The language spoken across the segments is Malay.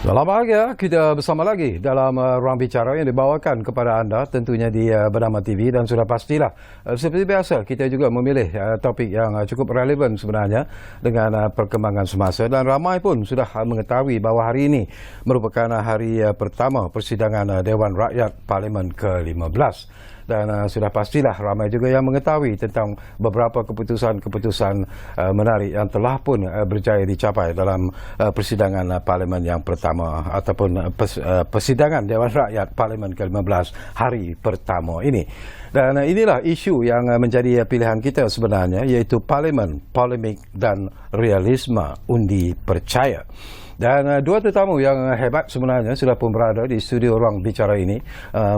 Dalam bahagia, kita bersama lagi dalam ruang bicara yang dibawakan kepada anda tentunya di Bernama TV, dan sudah pastilah seperti biasa kita juga memilih topik yang cukup relevan sebenarnya dengan perkembangan semasa, dan ramai pun sudah mengetahui bahawa hari ini merupakan hari pertama persidangan Dewan Rakyat Parlimen ke-15. Dan sudah pastilah ramai juga yang mengetahui tentang beberapa keputusan-keputusan menarik yang telah pun berjaya dicapai dalam persidangan Parlimen yang pertama ataupun persidangan Dewan Rakyat Parlimen ke-15 hari pertama ini. Dan inilah isu yang menjadi pilihan kita sebenarnya, iaitu Parlimen, polemik dan realisme undi percaya. Dan dua tetamu yang hebat sebenarnya sudah pun berada di studio ruang bicara ini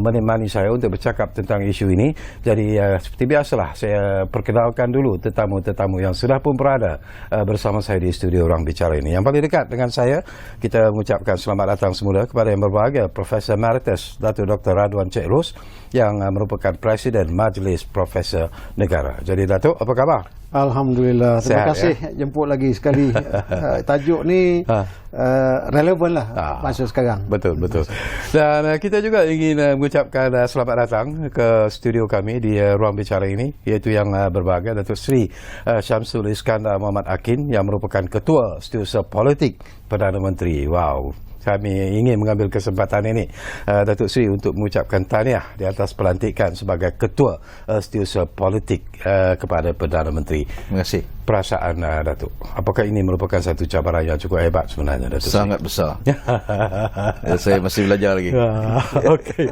menemani saya untuk bercakap tentang isu ini. Jadi seperti biasalah saya perkenalkan dulu tetamu-tetamu yang sudah pun berada bersama saya di studio ruang bicara ini. Yang paling dekat dengan saya, kita mengucapkan selamat datang semula kepada yang berbahagia Profesor Emeritus Datuk Dr. Radwan Cik Ros yang merupakan Presiden Majlis Profesor Negara. Jadi Datuk, apa khabar? Alhamdulillah, terima kasih jemput lagi sekali. Tajuk ni relevan lah masa sekarang. Betul. Dan kita juga ingin mengucapkan selamat datang ke studio kami di ruang bicara ini, iaitu yang berbahagia Datuk Seri Syamsul Iskandar Muhammad Akin yang merupakan Ketua Setiausaha Politik Perdana Menteri. Wow. Kami ingin mengambil kesempatan ini, Datuk Seri, untuk mengucapkan tahniah di atas pelantikan sebagai Ketua Setiausaha Politik kepada Perdana Menteri. Terima kasih. Perasaan Datuk, apakah ini merupakan satu cabaran yang cukup hebat sebenarnya, Datuk? Sangat besar. Saya masih belajar lagi. Okey.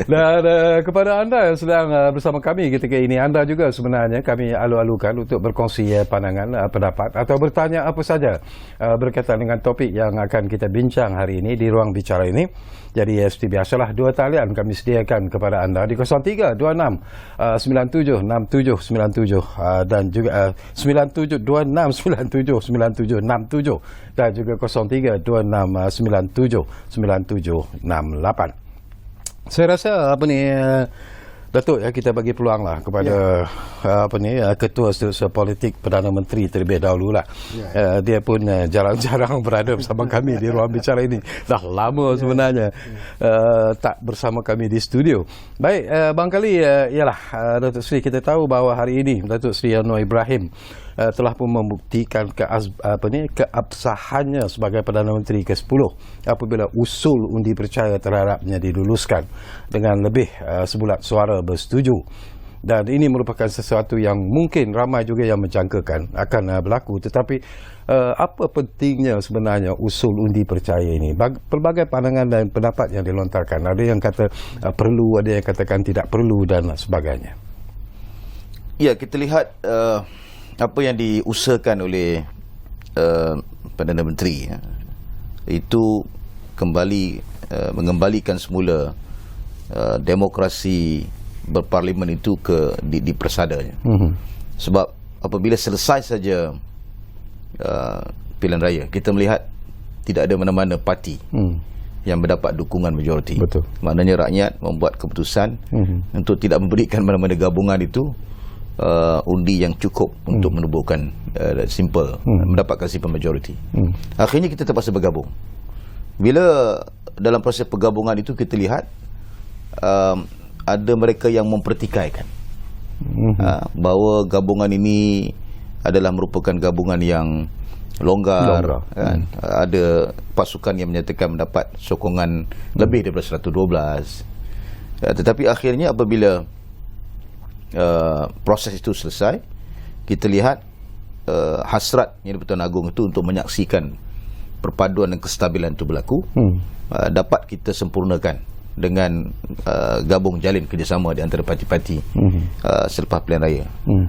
Dan kepada anda yang sedang bersama kami ketika ini, anda juga sebenarnya kami alu-alukan untuk berkongsi pandangan, pendapat atau bertanya apa saja berkaitan dengan topik yang akan kita bincang hari ini di ruang bicara ini. Jadi seperti biasalah, dua talian kami sediakan kepada anda di 0326 97 67 97 dan juga 9726979767 dan juga 0326979768. Saya rasa Datuk, kita bagi peluang lah kepada Ketua Setiausaha Politik Perdana Menteri terlebih dahulu lah. Dia pun jarang-jarang berada bersama kami di ruang bicara ini. Dah lama sebenarnya tak bersama kami di studio. Baik, barangkali ialah Datuk Seri, kita tahu bahawa hari ini Datuk Seri Anwar Ibrahim telah pun membuktikan keabsahannya sebagai Perdana Menteri ke-10 apabila usul undi percaya terhadapnya diluluskan dengan lebih sebulat suara bersetuju. Dan ini merupakan sesuatu yang mungkin ramai juga yang menjangkakan akan berlaku. Tetapi apa pentingnya sebenarnya usul undi percaya ini? Pelbagai pandangan dan pendapat yang dilontarkan. Ada yang kata perlu, ada yang katakan tidak perlu dan sebagainya. Ya, kita lihat apa yang diusahakan oleh Perdana Menteri itu kembali mengembalikan semula demokrasi berparlimen itu di persadanya. Sebab apabila selesai saja pilihan raya, kita melihat tidak ada mana-mana parti yang mendapat dukungan majoriti. Betul. Maknanya rakyat membuat keputusan untuk tidak memberikan mana-mana gabungan itu undi yang cukup untuk menubuhkan simple, mendapatkan simple majority. Akhirnya kita terpaksa bergabung. Bila dalam proses pergabungan itu kita lihat ada mereka yang mempertikaikan bahawa gabungan ini adalah merupakan gabungan yang longgar. Kan? Ada pasukan yang menyatakan mendapat sokongan lebih daripada 112. Tetapi akhirnya apabila proses itu selesai, kita lihat hasrat yang di-Pertuan Agong itu untuk menyaksikan perpaduan dan kestabilan itu berlaku, dapat kita sempurnakan dengan gabung jalin kerjasama di antara parti-parti selepas pilihan raya.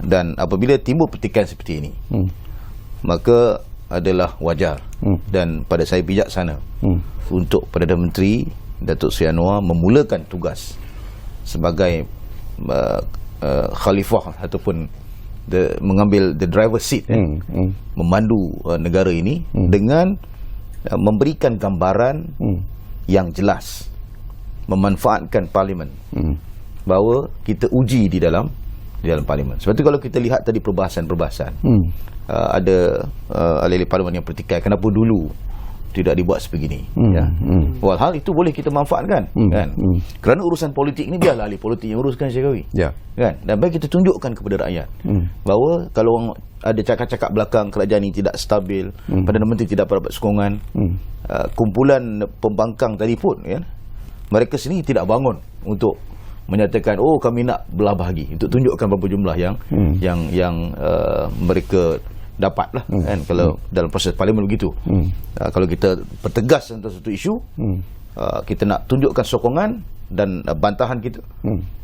Dan apabila timbul pertikaian seperti ini, maka adalah wajar dan pada saya bijaksana untuk Perdana Menteri Datuk Seri Anwar memulakan tugas sebagai khalifah ataupun mengambil the driver's seat, memandu negara ini dengan memberikan gambaran yang jelas, memanfaatkan parlimen, bahawa kita uji di dalam parlimen. Sebab itu kalau kita lihat tadi perbahasan ada ahli parlimen yang pertikai, kenapa dulu tidak dibuat sebegini. Ya. Walhal itu boleh kita manfaatkan, kan? Kerana urusan politik ni biarlah ahli politik yang uruskan, Syekh Kawi. Ya. Kan? Dan baik kita tunjukkan kepada rakyat bahawa kalau orang ada cakap-cakap belakang kerajaan ini tidak stabil, Perdana Menteri tidak dapat sokongan, kumpulan pembangkang tadi pun, kan? Mereka sini tidak bangun untuk menyatakan kami nak belah bahagi, untuk tunjukkan berapa jumlah yang mereka dapat lah, kan, kalau dalam proses parlimen begitu. Kalau kita bertegas tentang satu isu, kita nak tunjukkan sokongan dan bantahan kita.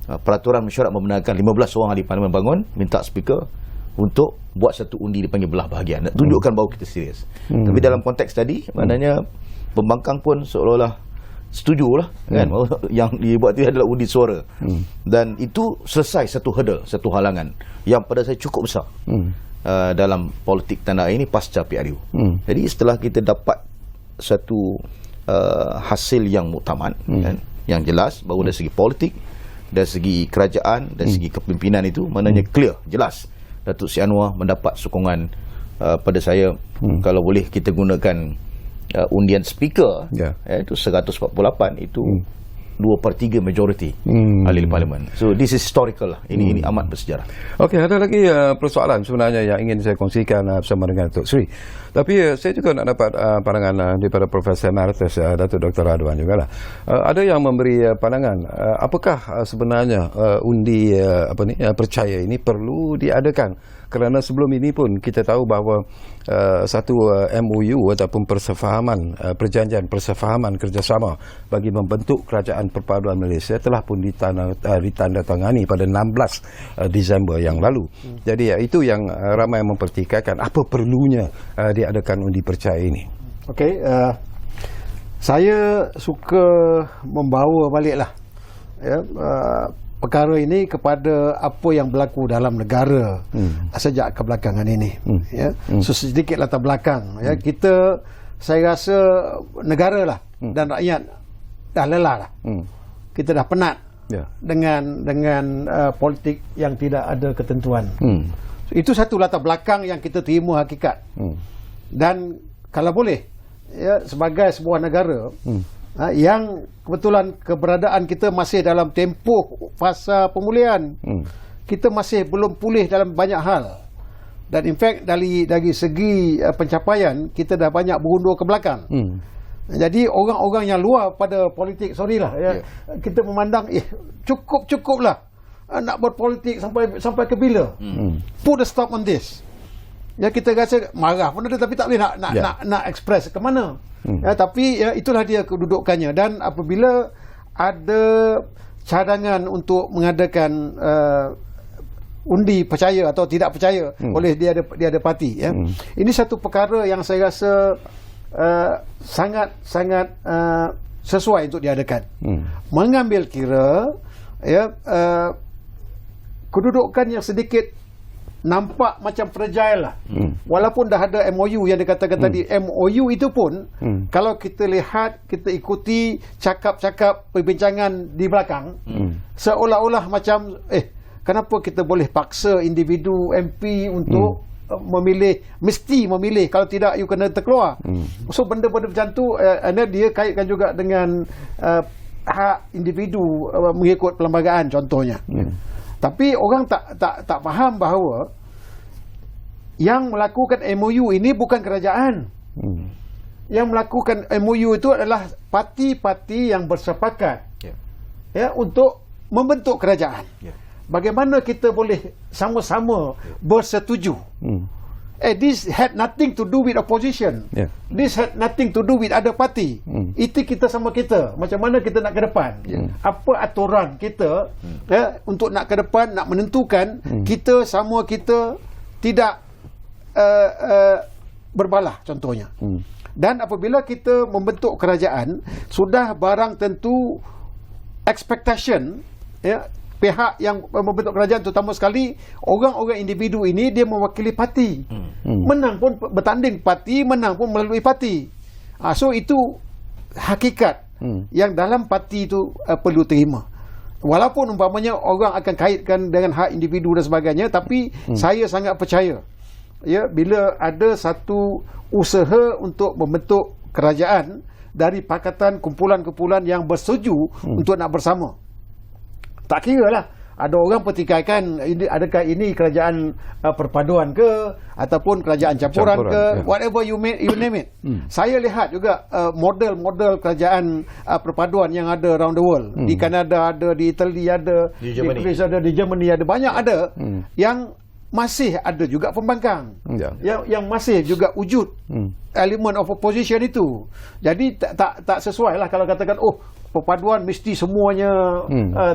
Peraturan mesyuarat membenarkan 15 orang ahli parlimen bangun minta speaker untuk buat satu undi dipanggil belah bahagian, nak tunjukkan bahawa kita serius. Tapi dalam konteks tadi, maknanya pembangkang pun seolah-olah setujulah, kan, yang dibuat itu adalah undi suara. Dan itu selesai satu hurdle, satu halangan yang pada saya cukup besar dalam politik tanah air ini pasca PRU. Jadi setelah kita dapat satu hasil yang muktamad, kan, yang jelas bahawa dari segi politik, dari segi kerajaan, dari segi kepimpinan itu maknanya clear, jelas Datuk Seri Anwar mendapat sokongan pada saya. Kalau boleh kita gunakan undian speaker, itu 148, itu 2/3 majoriti ahli parlimen. So this is historical lah. Ini amat bersejarah. Okey, ada lagi persoalan sebenarnya yang ingin saya kongsikan bersama dengan Datuk Seri. Tapi saya juga nak dapat pandangan daripada Profesor Emeritus Datuk Dr. Radwan jugalah. Ada yang memberi pandangan apakah sebenarnya undi percaya ini perlu diadakan, kerana sebelum ini pun kita tahu bahawa satu MOU ataupun perjanjian persefahaman kerjasama bagi membentuk Kerajaan Perpaduan Malaysia telah pun ditandatangani pada 16 Disember yang lalu. Jadi itu yang ramai mempertikaikan apa perlunya diadakan undi percaya ini. Okey, saya suka membawa baliklah perkara ini kepada apa yang berlaku dalam negara sejak kebelakangan ini. So sedikit latar belakang. Kita, saya rasa negara lah dan rakyat dah lelah lah. Kita dah penat dengan politik yang tidak ada ketentuan. So, itu satu latar belakang yang kita terima hakikat. Dan kalau boleh, sebagai sebuah negara yang kebetulan keberadaan kita masih dalam tempoh fasa pemulihan, kita masih belum pulih dalam banyak hal. Dan in fact dari segi pencapaian kita dah banyak berundur ke belakang. Jadi orang-orang yang luar pada politik, kita memandang cukuplah nak berpolitik sampai ke bila? Put a stop on this. Kita rasa marah pun ada, tapi tak boleh nak express ke mana. Tapi itulah dia kedudukannya. Dan apabila ada cadangan untuk mengadakan undi percaya atau tidak percaya oleh dia ada parti, ini satu perkara yang saya rasa sangat sesuai untuk diadakan. Mengambil kira kedudukan yang sedikit nampak macam fragile lah. Walaupun dah ada MOU yang dikatakan tadi, MOU itu pun kalau kita lihat, kita ikuti cakap-cakap perbincangan di belakang, seolah-olah macam kenapa kita boleh paksa individu MP untuk mesti memilih, kalau tidak you kena terkeluar. So benda-benda macam tu dia kaitkan juga dengan hak individu mengikut perlembagaan contohnya. Tapi orang tak faham bahawa yang melakukan MOU ini bukan kerajaan. Yang melakukan MOU itu adalah parti-parti yang bersepakat untuk membentuk kerajaan. Bagaimana kita boleh sama-sama bersetuju? This had nothing to do with opposition. This had nothing to do with other party. Itu kita sama kita. Macam mana kita nak ke depan? Apa aturan kita untuk nak ke depan, nak menentukan kita sama kita tidak berbalah contohnya. Dan apabila kita membentuk kerajaan, sudah barang tentu expectation pihak yang membentuk kerajaan, terutama sekali orang-orang individu ini, dia mewakili parti. Menang pun bertanding parti, menang pun melalui parti. So itu hakikat yang dalam parti itu perlu terima. Walaupun umpamanya orang akan kaitkan dengan hak individu dan sebagainya, tapi saya sangat percaya bila ada satu usaha untuk membentuk kerajaan dari pakatan kumpulan-kumpulan yang bersetuju untuk nak bersama. Tak kira lah ada orang pertikaikan adakah ini kerajaan perpaduan ke ataupun kerajaan campuran ke, whatever you name it. Saya lihat juga model-model kerajaan perpaduan yang ada around the world. Di Kanada ada, di Italy ada, di Inggris ada, di Germany ada, banyak ada yang masih ada juga pembangkang. Yang masih juga wujud element of opposition itu. Jadi tak sesuai lah kalau katakan perpaduan mesti semuanya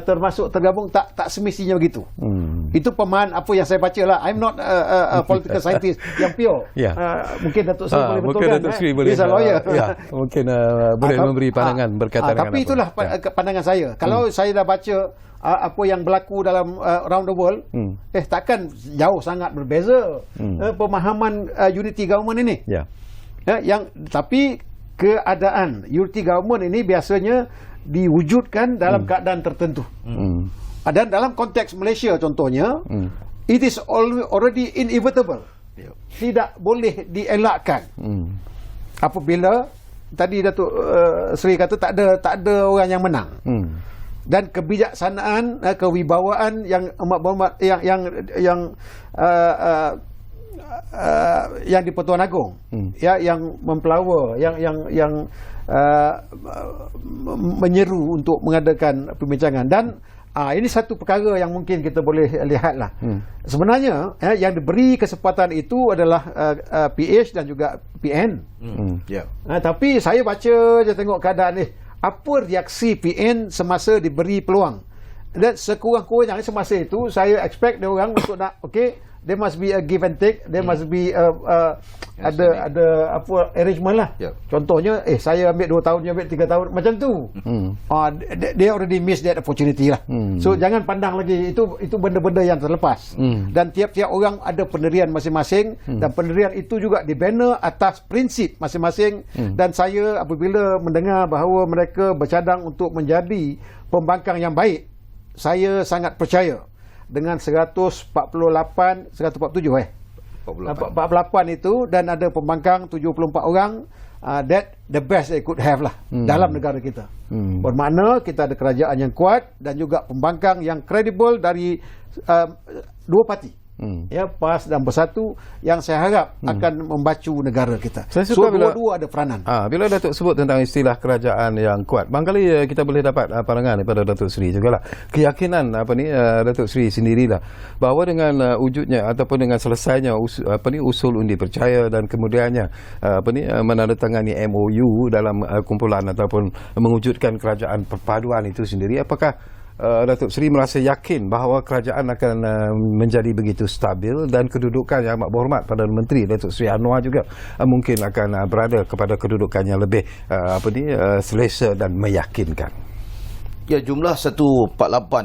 termasuk tergabung, tak semestinya begitu. Itu pemahaman apa yang saya baca lah. I'm not a political scientist yang pure. Mungkin Datuk Seri boleh betulkan. Mungkin Datuk Seri boleh. He's a lawyer. Mungkin boleh memberi pandangan berkaitan dengan tapi itulah pandangan saya. Kalau saya dah baca apa yang berlaku dalam around the world, takkan jauh sangat berbeza pemahaman unity government ini. Tapi keadaan unity government ini biasanya diwujudkan dalam keadaan tertentu. Dan dalam konteks Malaysia contohnya, it is already inevitable. Tidak boleh dielakkan. Apabila tadi Datuk Seri kata tak ada orang yang menang. Dan kebijaksanaan, kewibawaan yang yang di Pertuan Agong, yang mempelawa, yang menyeru untuk mengadakan perbincangan. Dan ini satu perkara yang mungkin kita boleh lihatlah. Sebenarnya yang diberi kesempatan itu adalah PH dan juga PN. Tapi saya baca je tengok keadaan ni, apa reaksi PN semasa diberi peluang. Dan sekurang-kurangnya semasa itu saya expect dia orang untuk nak there must be a give and take, there must be ada apa arrangement lah. Contohnya saya ambil 2 tahun, dia ambil 3 tahun, macam tu. They already miss that opportunity lah. So jangan pandang lagi itu benda-benda yang terlepas. Dan tiap-tiap orang ada pendirian masing-masing, dan pendirian itu juga dibina atas prinsip masing-masing. Dan saya apabila mendengar bahawa mereka bercadang untuk menjadi pembangkang yang baik, saya sangat percaya dengan 147 itu, dan ada pembangkang 74 orang, that the best they could have lah dalam negara kita. Bermakna kita ada kerajaan yang kuat dan juga pembangkang yang kredibel dari dua parti, PAS dan Bersatu, yang saya harap akan membacu negara kita. So dua-dua ada peranan. Bila Datuk sebut tentang istilah kerajaan yang kuat, barangkali kita boleh dapat pandangan daripada Datuk Seri jugalah. Keyakinan Datuk Seri sendirilah bahawa dengan wujudnya ataupun dengan selesainya usul undi percaya dan kemudiannya menandatangani MOU dalam kumpulan ataupun mewujudkan kerajaan perpaduan itu sendiri, apakah Datuk Seri merasa yakin bahawa kerajaan akan menjadi begitu stabil dan kedudukan yang amat berhormat Perdana Menteri Datuk Seri Anwar juga mungkin akan berada kepada kedudukan yang lebih selesa dan meyakinkan? Ya, jumlah 148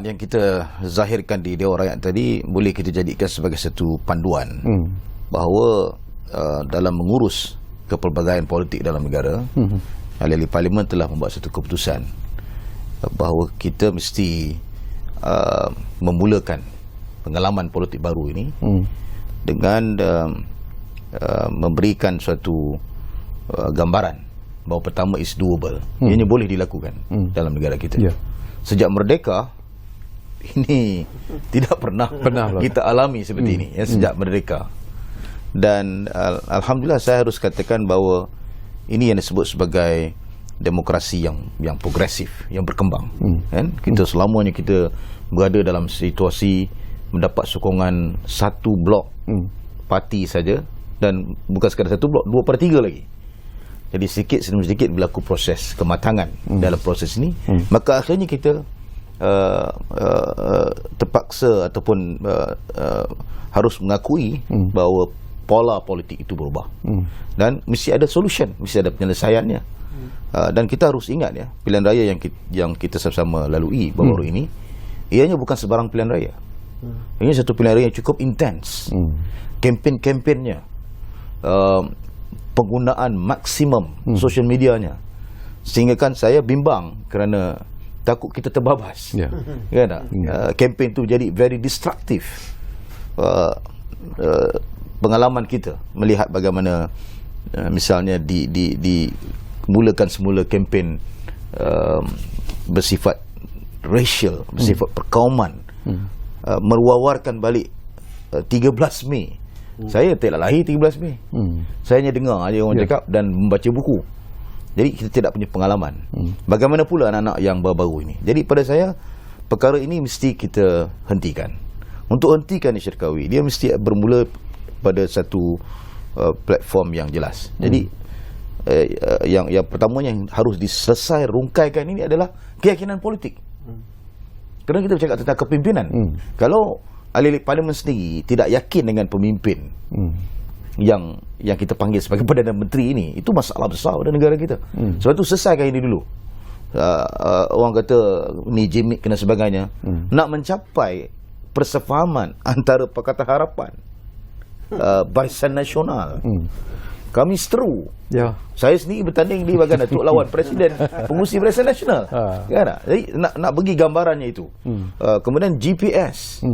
yang kita zahirkan di Dewan Rakyat tadi boleh kita jadikan sebagai satu panduan bahawa dalam mengurus kepelbagaian politik dalam negara, ahli Parlimen telah membuat satu keputusan bahawa kita mesti memulakan pengalaman politik baru ini dengan memberikan suatu gambaran bahawa pertama is doable. Ianya boleh dilakukan dalam negara kita. Sejak merdeka ini tidak pernah kita alami seperti ini sejak merdeka. Dan alhamdulillah saya harus katakan bahawa ini yang disebut sebagai demokrasi yang progresif, yang berkembang. Kita selamanya kita berada dalam situasi mendapat sokongan satu blok parti saja, dan bukan sekadar satu blok, 2/3 lagi. Jadi sedikit demi sedikit berlaku proses kematangan dalam proses ini. Maka akhirnya kita terpaksa ataupun harus mengakui bahawa pola politik itu berubah, dan mesti ada solution, mesti ada penyelesaiannya. Dan kita harus ingat pilihan raya yang kita sama-sama lalui baru-baru ini, ianya bukan sebarang pilihan raya. Ini satu pilihan raya yang cukup intens. Kempen-kempennya, penggunaan maksimum social medianya, sehingga kan saya bimbang kerana takut kita terbabas. Kempen itu jadi very destructive. Pengalaman kita melihat bagaimana misalnya di mulakan semula kempen bersifat racial, bersifat perkauman, mewawarkan balik 13 Mei. Saya tidak lahir 13 Mei. Saya hanya dengar aja orang cakap dan membaca buku. Jadi kita tidak punya pengalaman. Bagaimana pula anak-anak yang baru-baru ini? Jadi pada saya, perkara ini mesti kita hentikan. Untuk hentikan Syarkawi, dia mesti bermula pada satu platform yang jelas. Jadi yang pertamanya yang harus diselesai rungkaikan ini adalah keyakinan politik. Kerana kita bercakap tentang kepimpinan. Kalau ahli parlimen sendiri tidak yakin dengan pemimpin yang kita panggil sebagai Perdana Menteri ini, itu masalah besar pada negara kita. Sebab itu selesaikan ini dulu. Orang kata ni jimik kena sebagainya. Nak mencapai persefahaman antara Pakatan Harapan, Barisan Nasional, kami seteru. Saya sendiri bertanding di bahagian Datuk lawan Presiden pengurusi Barisan Nasional. Kan? Jadi nak bagi gambarannya itu. Kemudian GPS,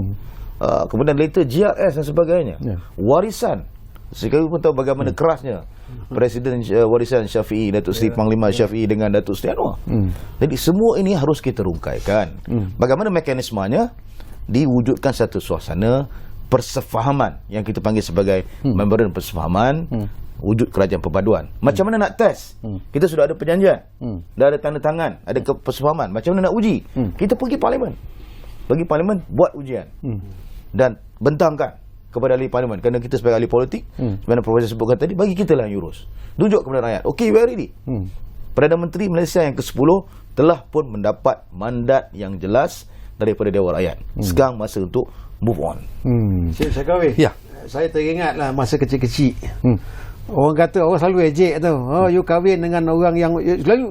kemudian later GRS dan sebagainya. Warisan. Sekarang pun tahu bagaimana kerasnya Presiden warisan Syafi'i, Datuk Seri Panglima Syafi'i dengan Datuk Seri Anwar. Jadi semua ini harus kita rungkaikan. Bagaimana mekanismenya? Diwujudkan satu suasana persefahaman yang kita panggil sebagai memorandum persefahaman, wujud kerajaan perpaduan. Macam mana nak test? Kita sudah ada perjanjian, dah ada tanda tangan, ada persefahaman. Macam mana nak uji? Kita pergi parlimen. Bagi parlimen buat ujian dan bentangkan kepada ahli parlimen, kerana kita sebagai ahli politik, sebenarnya Profesor sebutkan tadi, bagi kita lah yang urus. Tunjuk kepada rakyat, okay, we are ready. Perdana Menteri Malaysia yang ke-10 telah pun mendapat mandat yang jelas daripada Dewan Rakyat. Sekarang masa untuk move on. Syarkawi, saya teringatlah masa kecil-kecil. Orang kata, orang selalu ejek tu, you kahwin dengan orang yang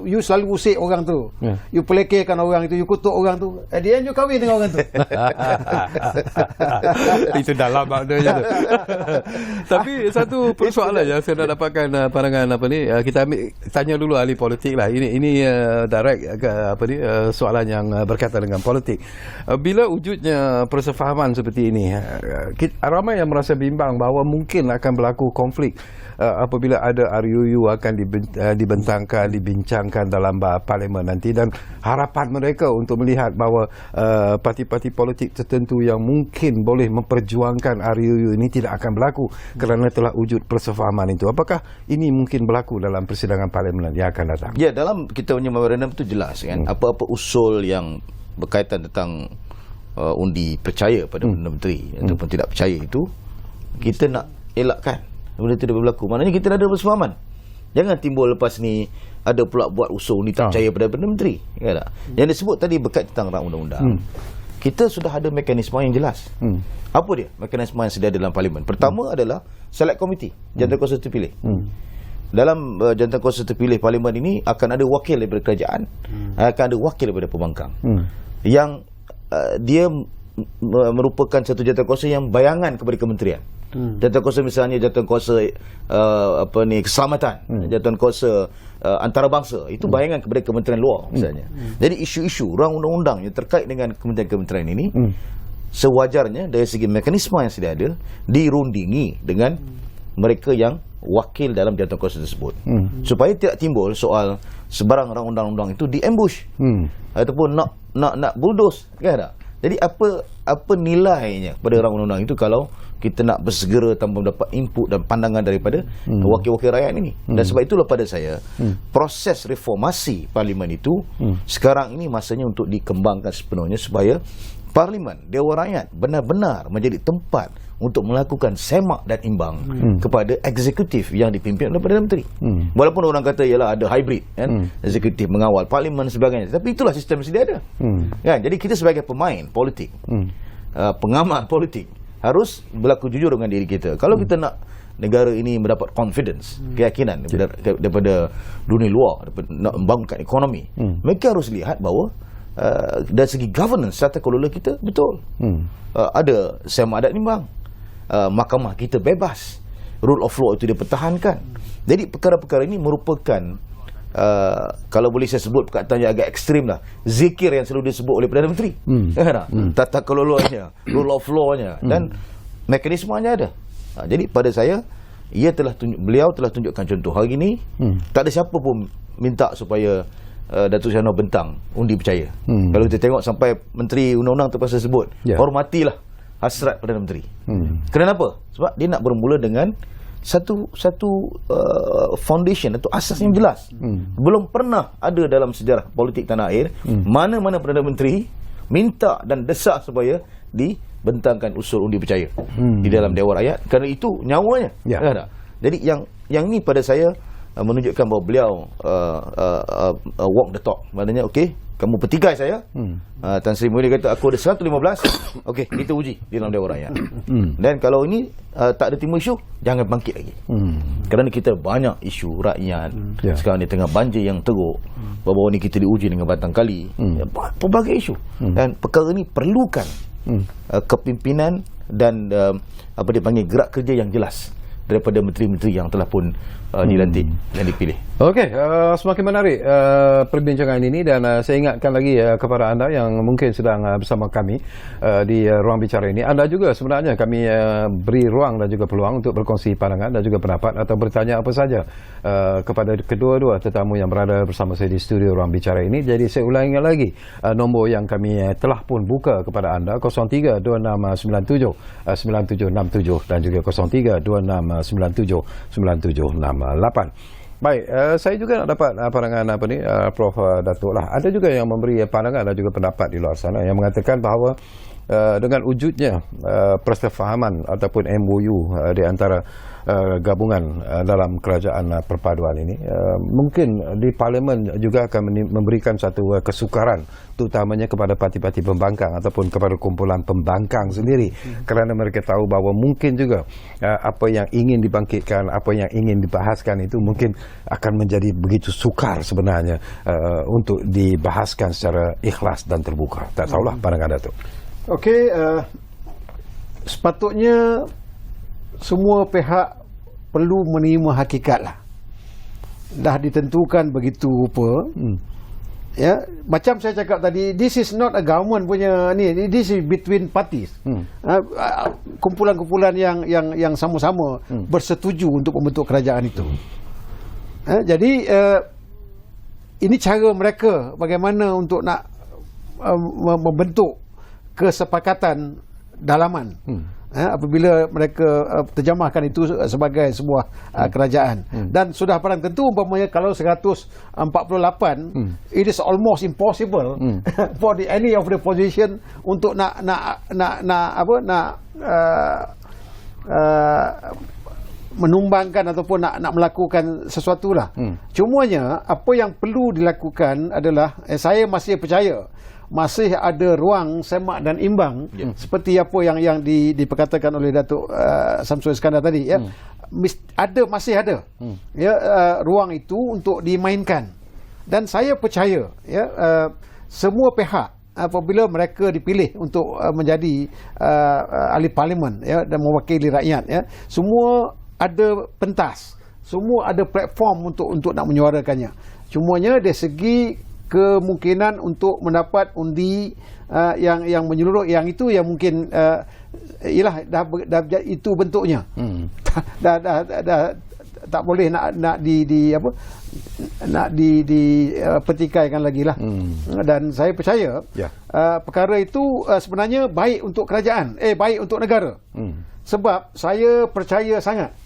you selalu usik orang tu, you pelekehkan orang itu, you kutuk orang tu, dia you kahwin dengan orang tu. Itu dalam maknanya tu. Tapi satu persoalan yang saya nak dapatkan pandangan kita ambil tanya dulu ahli politik lah. Ini direct soalan yang berkaitan dengan politik. Bila wujudnya persefahaman seperti ini, ramai yang merasa bimbang bahawa mungkin akan berlaku konflik apabila ada RUU akan dibentangkan, dibincangkan dalam parlimen nanti, dan harapan mereka untuk melihat bahawa parti-parti politik tertentu yang mungkin boleh memperjuangkan RUU ini tidak akan berlaku kerana telah wujud persefahaman itu. Apakah ini mungkin berlaku dalam persidangan parlimen yang akan datang? Ya, dalam kita punya memorandum itu jelas kan, apa-apa usul yang berkaitan tentang undi percaya pada Perdana Menteri ataupun tidak percaya itu, kita nak elakkan benda tidak berlaku. Maknanya kita dah ada persefahaman. Jangan timbul lepas ni ada pula buat usul ni tak percaya pada Perdana Menteri. Ya tak? Yang disebut tadi berkait tentang rang undang-undang. Kita sudah ada mekanisme yang jelas. Apa dia mekanisme yang sedia dalam parlimen? Pertama adalah select committee, jantankuasa terpilih. Dalam jantankuasa terpilih parlimen ini akan ada wakil daripada kerajaan, akan ada wakil daripada pembangkang. Yang dia merupakan satu jantankuasa yang bayangan kepada kementerian. Jantankuasa misalnya jantankuasa keselamatan, jantankuasa antarabangsa, itu bayangan kepada kementerian luar misalnya. Jadi isu-isu rang undang-undang yang terkait dengan kementerian-kementerian ini sewajarnya dari segi mekanisme yang sudah ada dirundingi dengan mereka yang wakil dalam jantankuasa tersebut, supaya tidak timbul soal sebarang rang undang-undang itu diambush ataupun nak bulldoze, kan tak? Jadi apa nilainya pada rang undang-undang itu kalau kita nak bersegera tanpa mendapat input dan pandangan daripada wakil-wakil rakyat ini. Dan sebab itulah pada saya proses reformasi parlimen itu sekarang ini masanya untuk dikembangkan sepenuhnya supaya parlimen, Dewan Rakyat benar-benar menjadi tempat untuk melakukan semak dan imbang kepada eksekutif yang dipimpin oleh Perdana Menteri. Walaupun orang kata ialah ada hybrid kan, eksekutif mengawal parlimen dan sebagainya, tapi itulah sistem yang sedia ada. Kan? Jadi kita sebagai pemain politik, pengamal politik, harus berlaku jujur dengan diri kita. Kalau kita nak negara ini mendapat confidence, keyakinan daripada dunia luar, nak membangunkan ekonomi, mereka harus lihat bahawa dari segi governance, tata kelola kita betul, ada semak dan imbang, mahkamah kita bebas, rule of law itu dipertahankan. Jadi perkara-perkara ini merupakan kalau boleh saya sebut perkataan yang agak ekstrim lah, zikir yang selalu disebut oleh Perdana Menteri. Tata kelolanya, rule of law-nya dan mekanismenya ada. Jadi pada saya beliau telah tunjukkan contoh hari ini. Tak ada siapa pun minta supaya Datuk Seri Anwar bentang undi percaya. Kalau kita tengok sampai Menteri Undang-Undang terpaksa sebut, hormatilah hasrat Perdana Menteri. Kenapa? Sebab dia nak bermula dengan satu foundation atau asas yang jelas. Belum pernah ada dalam sejarah politik tanah air mana-mana Perdana Menteri minta dan desak supaya dibentangkan usul undi percaya di dalam Dewan Rakyat, kerana itu nyawanya. Jadi yang ni pada saya menunjukkan bahawa beliau walk the talk. Maknanya okey, kamu petikai saya. Tan Sri Muhyiddin kata aku ada 115. Okey, kita uji di dalam Dewan Rakyat. Dan kalau ini tak ada timbul isu, jangan bangkit lagi. Kerana kita banyak isu rakyat. Sekarang ni tengah banjir yang teruk. Baru-baru ni kita diuji dengan batang kali. Pelbagai isu. Dan perkara ni perlukan kepimpinan dan apa dia panggil, gerak kerja yang jelas daripada menteri-menteri yang telah pun dilantik dan dipilih. Okey, semakin menarik perbincangan ini, dan saya ingatkan lagi kepada anda yang mungkin sedang bersama kami di ruang bicara ini, anda juga sebenarnya kami beri ruang dan juga peluang untuk berkongsi pandangan dan juga pendapat atau bertanya apa saja kepada kedua-dua tetamu yang berada bersama saya di studio ruang bicara ini. Jadi saya ulangi lagi nombor yang kami telah pun buka kepada anda, 0326979767 dan juga 0326979768. Baik, saya juga nak dapat pandangan Prof Datuk lah. Ada juga yang memberi pandangan dan juga pendapat di luar sana yang mengatakan bahawa dengan wujudnya persefahaman ataupun MOU di antara gabungan dalam kerajaan perpaduan ini, mungkin di Parlimen juga akan memberikan satu kesukaran, terutamanya kepada parti-parti pembangkang ataupun kepada kumpulan pembangkang sendiri, kerana mereka tahu bahawa mungkin juga apa yang ingin dibangkitkan, apa yang ingin dibahaskan itu mungkin akan menjadi begitu sukar sebenarnya untuk dibahaskan secara ikhlas dan terbuka. Tak tahulah pandangan Datuk. Okey, sepatutnya semua pihak perlu menerima hakikat lah. Dah ditentukan begitu rupa. Ya, macam saya cakap tadi, this is not a government punya ni, this is between parties. Kumpulan-kumpulan yang sama-sama bersetuju untuk membentuk kerajaan itu. Jadi ini cara mereka bagaimana untuk nak membentuk kesepakatan dalaman. Apabila mereka terjemahkan itu sebagai sebuah kerajaan, dan sudah barang tentu umpamanya kalau 148, it is almost impossible for any of the position untuk nak menumbangkan ataupun nak melakukan sesuatu lah. Cumanya apa yang perlu dilakukan adalah saya masih percaya masih ada ruang semak dan imbang, seperti apa yang diperkatakan oleh Datuk Samsul Iskandar tadi, ya. Masih ada ruang itu untuk dimainkan, dan saya percaya semua pihak apabila mereka dipilih untuk menjadi ahli parlimen dan mewakili rakyat, semua ada pentas, semua ada platform untuk nak menyuarakannya. Cumanya dari segi kemungkinan untuk mendapat undi yang menyeluruh, yang itu yang mungkin ialah dah itu bentuknya. dah tak boleh nak dipetikaikan lagi lah. Dan saya percaya perkara itu sebenarnya baik untuk kerajaan, baik untuk negara. Sebab saya percaya sangat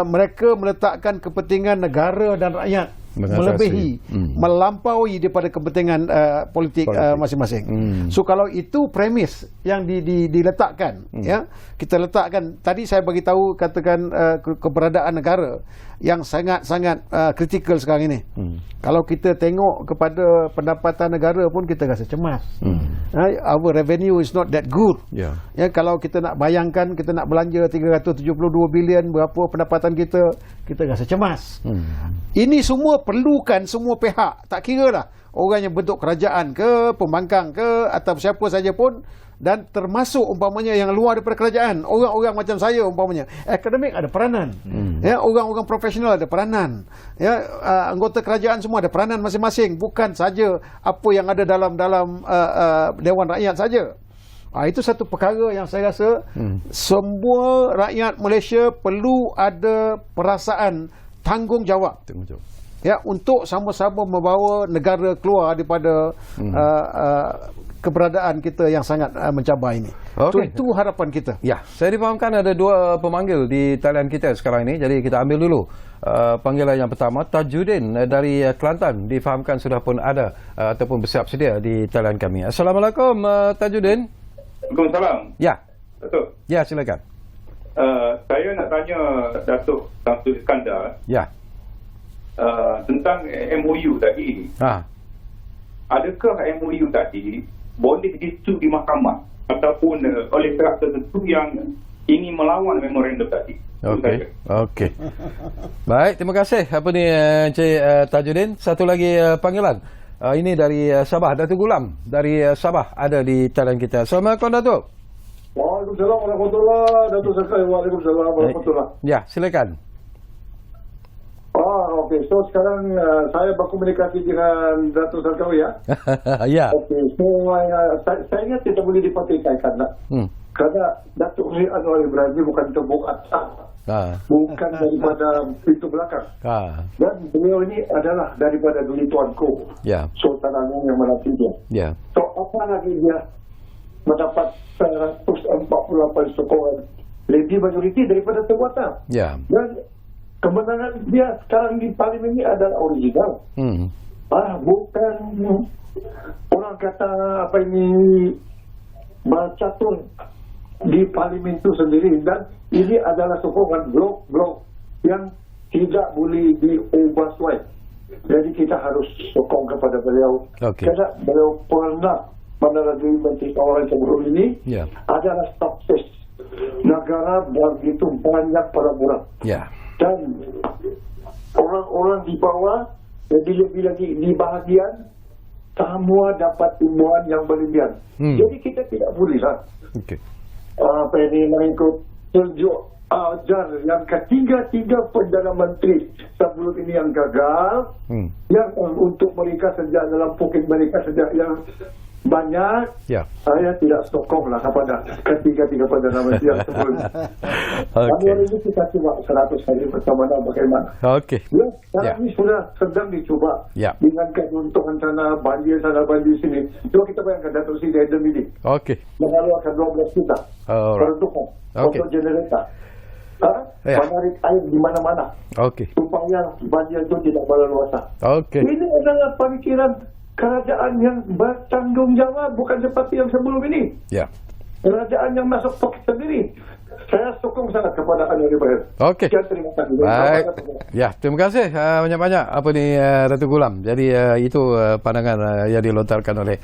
mereka meletakkan kepentingan negara dan rakyat melebihi, melampaui daripada kepentingan politik masing-masing. So kalau itu premis yang diletakkan, kita letakkan tadi, saya bagi tahu katakan keberadaan negara yang sangat-sangat kritikal sekarang ini. Kalau kita tengok kepada pendapatan negara pun kita rasa cemas. Our revenue is not that good. Kalau kita nak bayangkan kita nak belanja 372 bilion, berapa pendapatan kita rasa cemas. Ini semua perlukan semua pihak, tak kira lah orang yang bentuk kerajaan ke, pembangkang ke, atau siapa saja pun, dan termasuk umpamanya yang luar daripada kerajaan, orang-orang macam saya umpamanya, akademik ada peranan, orang-orang profesional ada peranan, anggota kerajaan semua ada peranan masing-masing, bukan saja apa yang ada dalam Dewan Rakyat saja. Itu satu perkara yang saya rasa semua rakyat Malaysia perlu ada perasaan tanggungjawab. Ya, untuk sama-sama membawa negara keluar daripada keberadaan kita yang sangat mencabar ini. So, itu harapan kita. Ya, saya difahamkan ada dua pemanggil di talian kita sekarang ini. Jadi kita ambil dulu panggilan yang pertama, Tajudin dari Kelantan. Difahamkan sudah pun ada ataupun bersiap sedia di talian kami. Assalamualaikum Tajudin. Waalaikumsalam. Ya. Datuk. Ya, silakan. Saya nak tanya Datuk Samsul Iskandar. Ya. Tentang MOU tadi. Adakah MOU tadi boleh disu di mahkamah ataupun oleh pihak tertentu yang ingin melawan memorandum tadi? Okey. Baik, terima kasih. Apa ni Encik Tajudin. Satu lagi panggilan. Ini dari Sabah, Datuk Gulam dari Sabah ada di talian kita. Assalamualaikum Datuk. Waalaikumsalam warahmatullahi. Datuk Sakai. Waalaikumsalam warahmatullahi. Ya, silakan. Okey. So sekarang saya berkomunikasi dengan Datuk Sarkawi ya. Ya. Okey. So saya tidak boleh dipertikaikan lah. Kerana Datuk Sri Anwar Ibrahim ini bukan tembok atas. Bukan daripada pintu belakang. Dan beliau ini adalah daripada Duli Tuanku. Ya. Sultan Agung yang melatih dia. Ya. So apa lagi dia mendapat 148 sokongan lebih majoriti daripada Tempatan. Ya. Dan kemenangan dia sekarang di parlimen ini adalah original. Bukan orang kata apa ini bercatur di parlimen itu sendiri. Dan ini adalah sokongan blok-blok yang tidak boleh diubah. Jadi kita harus sokong kepada beliau. Kerana beliau pernah meneladani Menteri Kawalan sebelum ini adalah sukses negara begitu banyak perempuan. Dan orang di bawah lebih-lebih lagi di bahagian semua dapat tumbuhan yang berlebihan. Jadi kita tidak bolehlah apa ini mengikut tunjuk ajar yang ketiga-tiga Perdana Menteri sebelum ini yang gagal, yang untuk mereka sejak dalam poket mereka sejak yang banyak, saya tidak sokonglah kepada ketiga-tiga Perdana Menteri yang sebelum ini. Hari ini kita cuba 100 hari bersama bagaimana. Sekarang ini sudah sedang dicuba dengan keuntungan sana, banjir sini. Coba kita bayangkan Datuk Seri Adam ini mengeluarkan 12 juta peruntukan untuk generator. Menarik air di mana-mana supaya banjir itu tidak berleluasa. Ini adalah pemikiran kerajaan yang bertanggungjawab, bukan seperti yang sebelum ini. Kerajaan yang masuk poket sendiri. Saya sokong sangat kepada Anwar Ibrahim. Terima kasih. Baik. Ya, terima kasih banyak-banyak apa ni Datuk Gulam. Jadi itu pandangan yang dilontarkan oleh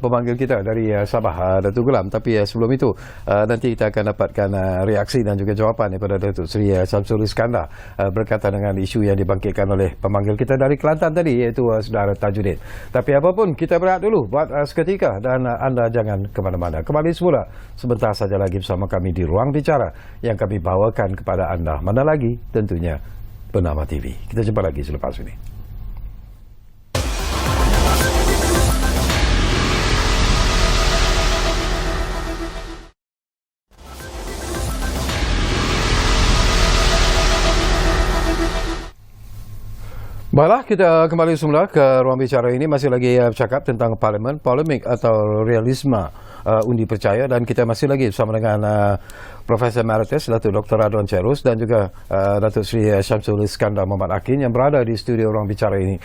pemanggil kita dari Sabah, Datuk Gulam. Tapi sebelum itu nanti kita akan dapatkan reaksi dan juga jawapan daripada Datuk Seri Samsul Iskandar berkaitan dengan isu yang dibangkitkan oleh pemanggil kita dari Kelantan tadi, iaitu Saudara Tajudin. Tapi apapun, kita berehat dulu buat seketika dan anda jangan ke mana-mana. Kembali semula sebentar saja lagi bersama kami di Ruang Bicara yang kami bawakan kepada anda. Mana lagi? Tentunya Bernama TV. Kita jumpa lagi selepas ini. Baiklah, kita kembali semula ke Ruang Bicara ini. Masih lagi bercakap tentang parlimen, polemik atau realisme undi percaya, dan kita masih lagi bersama dengan Profesor Emeritus Datuk Dr. Radwan Chairus dan juga Datuk Seri Syamsul Iskandar Muhammad Akin yang berada di studio Ruang Bicara ini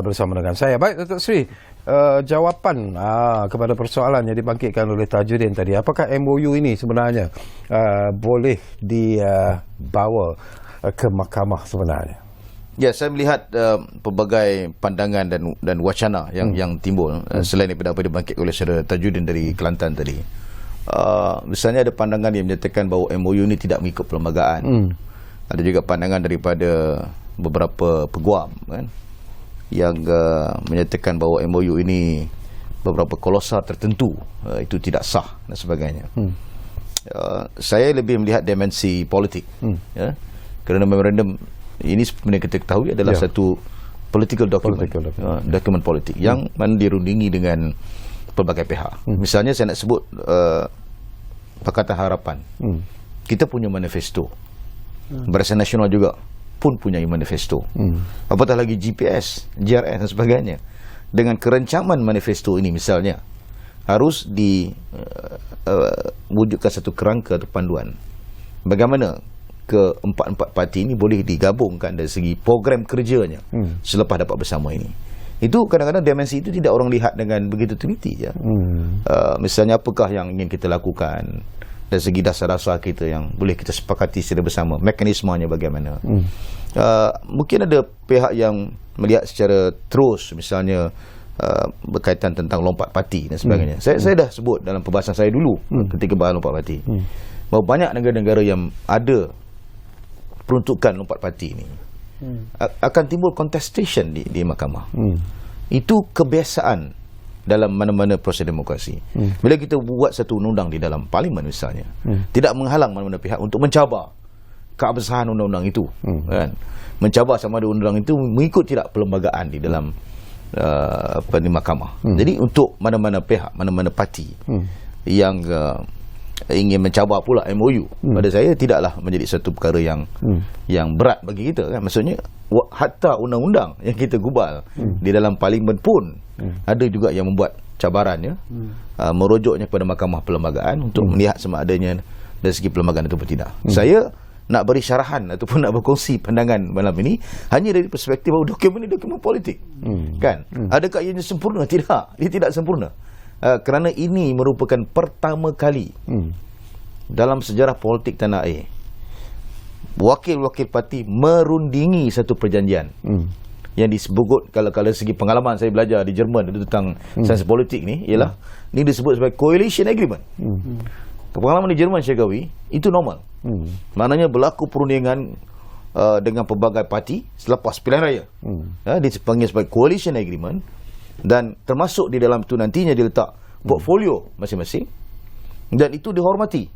bersama dengan saya. Baik, Datuk Seri, jawapan kepada persoalan yang dibangkitkan oleh Tajudin tadi, apakah MOU ini sebenarnya boleh dibawa ke mahkamah sebenarnya? Ya, saya melihat pelbagai pandangan dan wacana yang timbul selain daripada apa dibangkit oleh Saudara Tajudin dari Kelantan tadi. Misalnya ada pandangan yang menyatakan bahawa MOU ini tidak mengikut perlembagaan. Ada juga pandangan daripada beberapa peguam yang menyatakan bahawa MOU ini beberapa klausul tertentu itu tidak sah dan sebagainya. Saya lebih melihat dimensi politik, kerana memorandum ini seperti yang kita ketahui adalah satu political document, dokumen politik yang mana dirundingi dengan pelbagai pihak. Misalnya saya nak sebut Pakatan Harapan. Kita punya manifesto. Barisan Nasional juga pun punya manifesto. Apatah lagi GPS, JRS dan sebagainya. Dengan kerencaman manifesto ini misalnya harus diwujudkan satu kerangka atau panduan bagaimana keempat-empat parti ini boleh digabungkan dari segi program kerjanya selepas dapat bersama ini. Itu kadang-kadang dimensi itu tidak orang lihat dengan begitu teliti ya. Misalnya apakah yang ingin kita lakukan dari segi dasar-dasar kita yang boleh kita sepakati secara bersama, mekanismenya bagaimana. Mungkin ada pihak yang melihat secara terus misalnya berkaitan tentang lompat parti dan sebagainya. Saya dah sebut dalam perbahasan saya dulu ketika bahas lompat parti bahawa banyak negara-negara yang ada peruntukan lompat parti ini akan timbul contestation di mahkamah. Itu kebiasaan dalam mana-mana proses demokrasi. Bila kita buat satu undang-undang di dalam parlimen misalnya, tidak menghalang mana-mana pihak untuk mencabar keabsahan undang-undang itu, kan? Mencabar sama ada undang-undang itu mengikut tidak perlembagaan di dalam di mahkamah. Jadi untuk mana-mana pihak, mana-mana parti yang ingin mencabar pula MOU, pada saya tidaklah menjadi satu perkara yang berat bagi kita, kan? Maksudnya hatta undang-undang yang kita gubal di dalam parlimen pun ada juga yang membuat cabarannya, merujuknya kepada mahkamah perlembagaan untuk melihat sama adanya dari segi perlembagaan itu atau tidak. Saya nak beri syarahan ataupun nak berkongsi pandangan malam ini hanya dari perspektif bahawa dokumen ini dokumen politik. Kan? Adakah ianya sempurna? Tidak. Dia tidak sempurna. Kerana ini merupakan pertama kali dalam sejarah politik tanah air wakil-wakil parti merundingi satu perjanjian yang disebut, kalau segi pengalaman saya belajar di Jerman tentang sains politik ni, ialah ni disebut sebagai coalition agreement. Pengalaman di Jerman Syekawi itu normal. Maknanya berlaku perundingan dengan pelbagai parti selepas pilihan raya. Dipanggil sebagai coalition agreement, dan termasuk di dalam itu nantinya diletak portfolio masing-masing dan itu dihormati.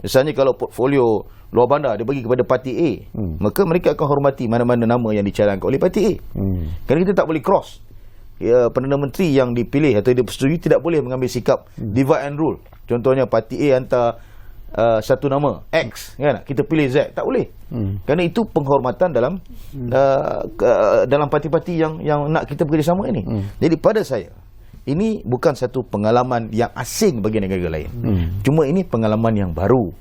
Misalnya kalau portfolio luar bandar dia bagi kepada parti A, maka mereka akan hormati mana-mana nama yang dicalonkan oleh parti A. Kerana kita tak boleh cross. Perdana Menteri yang dipilih atau dipersetujui tidak boleh mengambil sikap divide and rule. Contohnya parti A hantar satu nama X, kan? Kita pilih Z, tak boleh. Kerana itu penghormatan dalam parti-parti yang nak kita bekerjasama ini. Jadi pada saya ini bukan satu pengalaman yang asing bagi negara lain. Cuma ini pengalaman yang baru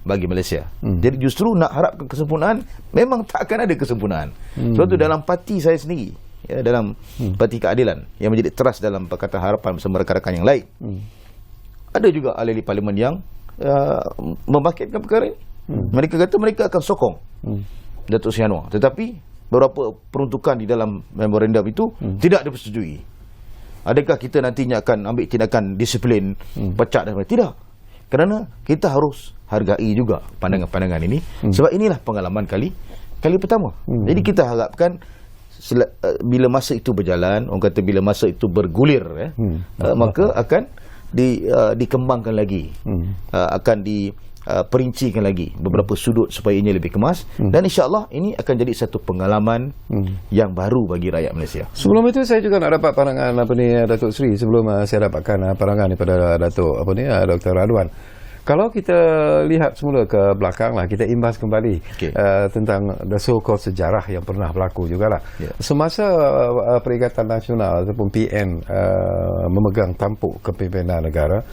bagi Malaysia. Jadi justru nak harapkan kesempurnaan, memang tak akan ada kesempurnaan. Sebab itu dalam parti saya sendiri, dalam Parti Keadilan yang menjadi teras dalam Pakatan Harapan bersama rakan-rakan yang lain, ada juga ahli parlimen yang membangkitkan perkara ini. Mereka kata mereka akan sokong Datuk Seri Anwar, tetapi beberapa peruntukan di dalam memorandum itu tidak dipersetujui. Adakah kita nantinya akan ambil tindakan disiplin, pecat dan sebagainya? Tidak. Kerana kita harus hargai juga pandangan-pandangan ini, sebab inilah pengalaman kali pertama. Jadi kita harapkan bila masa itu berjalan, orang kata bila masa itu bergulir, maka akan dikembangkan lagi, akan diperincikan lagi beberapa sudut supaya ini lebih kemas, dan insya-Allah ini akan jadi satu pengalaman yang baru bagi rakyat Malaysia. Sebelum itu saya juga nak dapat pandangan Datuk Seri, sebelum saya dapatkan pandangan daripada Datuk Dr. Radwan. Kalau kita lihat semula ke belakang lah, kita imbas kembali tentang the so-called sejarah yang pernah berlaku jugalah. Semasa Perikatan Nasional ataupun PN memegang tampuk kepimpinan negara,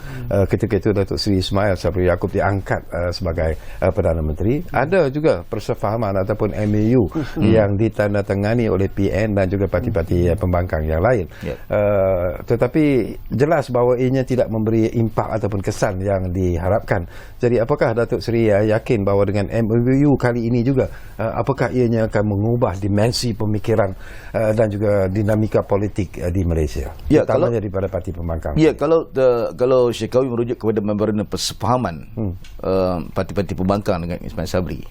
ketika itu Datuk Seri Ismail Sabri Yaakob diangkat sebagai Perdana Menteri, ada juga persefahaman ataupun MOU yang ditandatangani oleh PN dan juga parti-parti pembangkang yang lain. Tetapi jelas bahawa ianya tidak memberi impak ataupun kesan yang diharapkan. Jadi apakah Datuk Seri yakin bahawa dengan MOU kali ini juga apakah ianya akan mengubah dimensi pemikiran dan juga dinamika politik di Malaysia, terutamanya daripada parti pembangkang? Ya, kalau Syekawi merujuk kepada memorandum persefahaman parti-parti pembangkang dengan Ismail Sabri,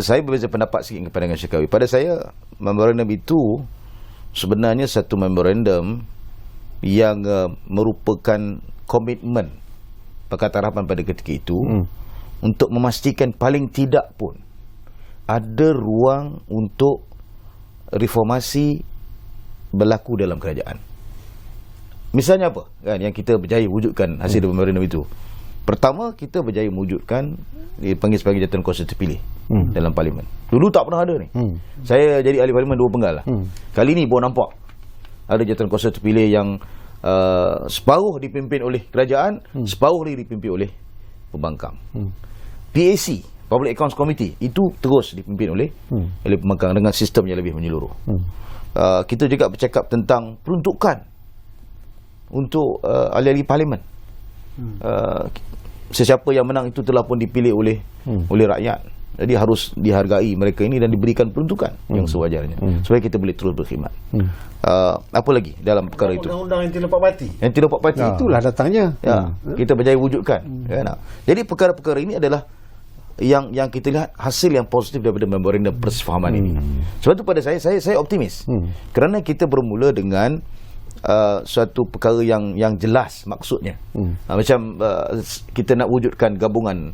saya berbeza pendapat sikit kepada dengan Syekawi. Pada saya memorandum itu sebenarnya satu memorandum yang merupakan komitmen Pakatan Harapan pada ketika itu untuk memastikan paling tidak pun ada ruang untuk reformasi berlaku dalam kerajaan. Misalnya apa kan yang kita berjaya wujudkan hasil memorandum itu? Pertama, kita berjaya mewujudkan dipanggil sebagai jawatan kuasa terpilih dalam parlimen. Dulu tak pernah ada ni. Saya jadi ahli parlimen 2 penggal lah. Kali ni baru nampak ada jawatan kuasa terpilih yang separuh dipimpin oleh kerajaan, separuh lagi dipimpin oleh pembangkang. PAC, Public Accounts Committee, itu terus dipimpin oleh pembangkang dengan sistem yang lebih menyeluruh. Kita juga bercakap tentang peruntukan untuk ahli-ahli parlimen. Sesiapa yang menang itu telah pun dipilih oleh rakyat. Jadi harus dihargai mereka ini dan diberikan peruntukan yang sewajarnya supaya kita boleh terus berkhidmat. Apa lagi dalam perkara itu? Undang-undang anti lompat parti. Anti lompat parti itulah datangnya. Kita berjaya wujudkan. Jadi perkara-perkara ini adalah yang kita lihat hasil yang positif daripada memorandum persefahaman ini. Sebab itu pada saya optimis. Kerana kita bermula dengan suatu perkara yang jelas maksudnya. Macam kita nak wujudkan gabungan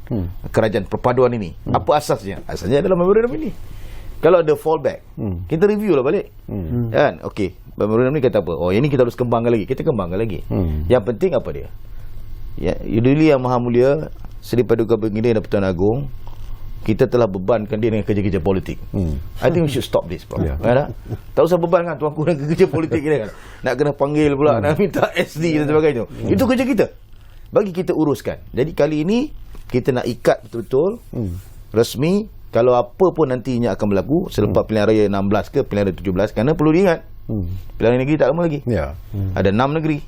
kerajaan perpaduan ini. Apa asasnya? Asasnya adalah memorandum ini. Kalau ada fallback, kita review lah balik. Kan? Okey, memorandum ni kata apa? Oh, ini kita harus kembangkan lagi. Kita kembangkan lagi. Yang penting apa dia? Ya, Yudhili Yang Maha Mulia Seri Paduka Penggila dan Pertuan Agong, kita telah bebankan dia dengan kerja-kerja politik. I think we should stop this, bro. Tak usah bebankan tuanku dengan kerja politik kita kan. Nak kena panggil pula, nak minta SD dan sebagainya. Itu kerja kita. Bagi kita uruskan. Jadi kali ini kita nak ikat betul-betul resmi kalau apa pun nantinya akan berlaku selepas pilihan raya 16 ke pilihan raya 17, kerana perlu diingat pilihan negeri tak lama lagi. Ada 6 negeri.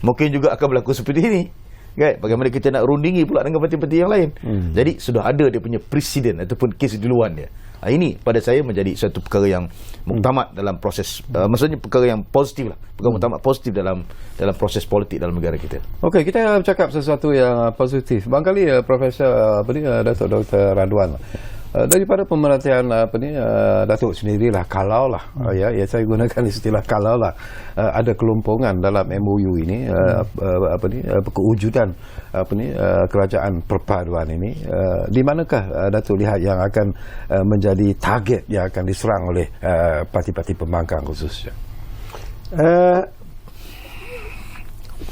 Mungkin juga akan berlaku seperti ini. Kan? Bagaimana kita nak rundingi pula dengan parti-parti yang lain. Jadi sudah ada dia punya presiden ataupun kes duluan dia. Ini pada saya menjadi satu perkara yang muktamad dalam proses, maksudnya perkara yang positif lah, perkara muktamad positif dalam proses politik dalam negara kita. Okey, kita bercakap sesuatu yang positif. Barangkali Profesor Datuk Dr. Radwan, daripada pemerhatian Datuk sendirilah, kalaulah saya gunakan istilah kalaulah ada kelumpungan dalam MOU ini, kewujudan kerajaan perpaduan ini, di manakah Datuk lihat yang akan menjadi target yang akan diserang oleh parti-parti pembangkang khususnya?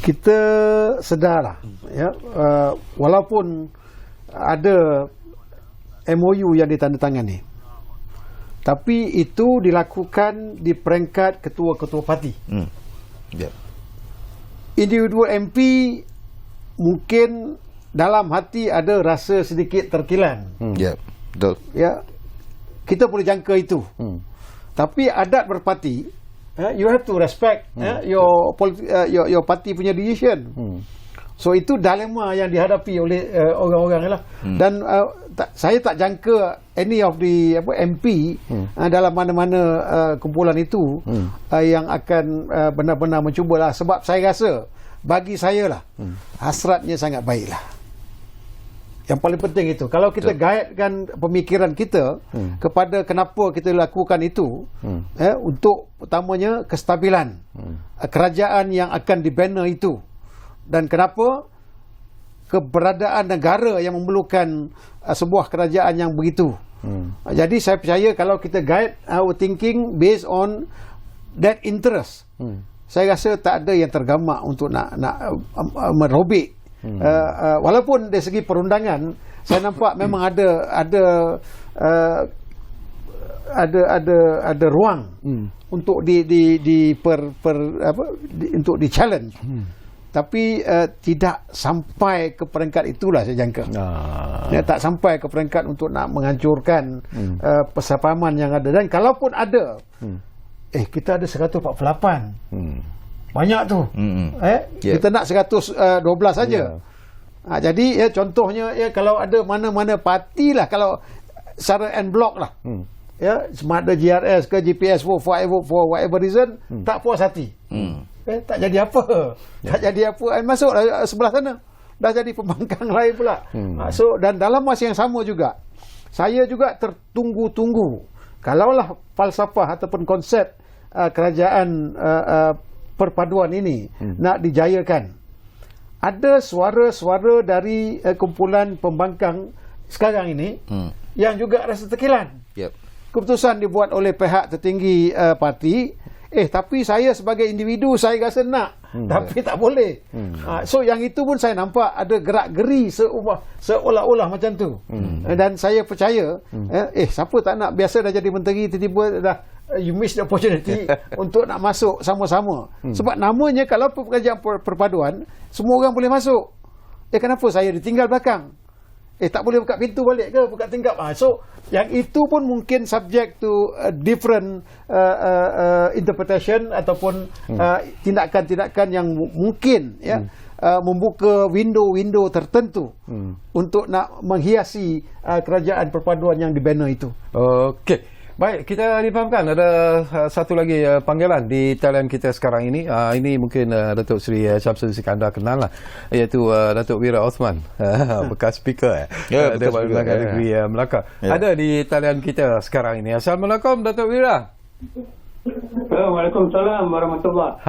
Kita sedarlah walaupun ada MOU yang ditandatangani, tapi itu dilakukan di peringkat ketua-ketua parti. Individual MP mungkin dalam hati ada rasa sedikit terkilan. Betul. Kita boleh jangka itu. Tapi adat berparti, you have to respect your party punya decision. So itu dilema yang dihadapi oleh orang-orang lah. Dan saya tak jangka any of the MP dalam mana-mana kumpulan itu yang akan benar-benar mencubalah. Sebab saya rasa, bagi saya lah, hasratnya sangat baik lah. Yang paling penting itu. Kalau kita gaitkan pemikiran kita kepada kenapa kita lakukan itu, untuk utamanya kestabilan kerajaan yang akan dibina itu. Dan kenapa keberadaan negara yang memerlukan sebuah kerajaan yang begitu. Jadi saya percaya kalau kita guide our thinking based on that interest, saya rasa tak ada yang tergamak untuk nak merobek. Walaupun dari segi perundangan saya nampak memang ada ruang untuk untuk di challenge. Tapi tidak sampai ke peringkat itulah saya jangka. Tak sampai ke peringkat untuk nak menghancurkan persefahaman yang ada. Dan kalaupun ada, kita ada 148. Banyak tu. Kita nak 112 saja. Jadi contohnya kalau ada mana-mana parti lah, kalau secara en bloc lah, sama ada GRS ke GPS for whatever reason, tak puas hati. Tak jadi apa. Tak jadi apa. Masuklah sebelah sana. Dah jadi pembangkang lain pula. Dan dalam masa yang sama juga, saya juga tertunggu-tunggu. Kalaulah falsafah ataupun konsep kerajaan perpaduan ini nak dijayakan, ada suara-suara dari kumpulan pembangkang sekarang ini yang juga rasa terkilan. Keputusan dibuat oleh pihak tertinggi parti tapi saya sebagai individu saya rasa nak, tapi tak boleh. So yang itu pun saya nampak ada gerak-geri seolah-olah macam tu. Dan saya percaya siapa tak nak, biasa dah jadi menteri, tiba-tiba dah you miss the opportunity untuk nak masuk sama-sama. Sebab namanya kalau pekerjaan perpaduan, semua orang boleh masuk. Kenapa saya ditinggal belakang? Tak boleh buka pintu balik ke, buka tingkap. So yang itu pun mungkin subject to different interpretation ataupun tindakan-tindakan yang mungkin membuka window-window tertentu untuk nak menghiasi kerajaan perpaduan yang dibina itu. Okey. Baik, kita difahamkan ada satu lagi panggilan di talian kita sekarang ini. Ini mungkin Datuk Seri Syamsul Sikandar kenal lah, iaitu Datuk Wira Osman, bekas speaker Dewan Undangan Negeri Melaka. Ada di talian kita sekarang ini. Assalamualaikum Datuk Wira. Waalaikumsalam warahmatullahi.